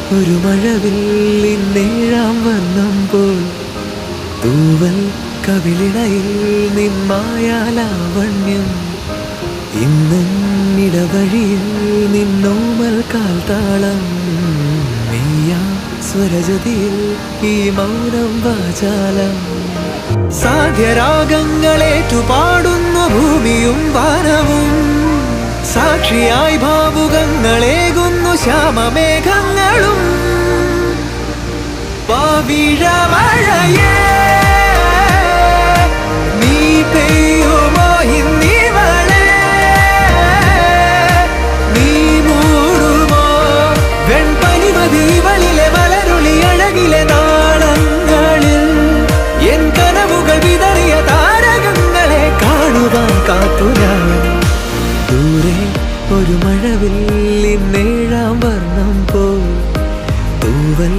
ഒരു മഴവില്ലിന്നേഴാം വർണ്ണം പോൽ തൂവൽ കവിളിണയിൽ നിന്മായാലാവണ്യം ഇന്നിടവഴിയിൽ നിന്നോമൽ കാൽത്താളം നീയാ സ്വരജതിയിൽ ഈ മൗനം വാചാലം സാധ്യരാഗങ്ങളേറ്റുപാടുന്നു ഭൂമിയും വാനവും സാക്ഷിയായി ഭാവുകങ്ങളേകുന്നു ശ്യാമമേഘങ്ങളും പാവിഴമഴയേ നീ പെയ്യുമോ ഇന്നിവളെ നീ മൂടുമോ വെൺപനിമതിവളിലെ മലരുളി അഴകിലെ നാളങ്ങളിൽ എൻ കനവുകൾ വിതറിയ താരകങ്ങളെ കാണുവാൻ കാത്തുരാൻ ദൂരെ ഒരു മഴവില്ലിന്നേഴാം വർണ്ണം പോൽ തൂവൽ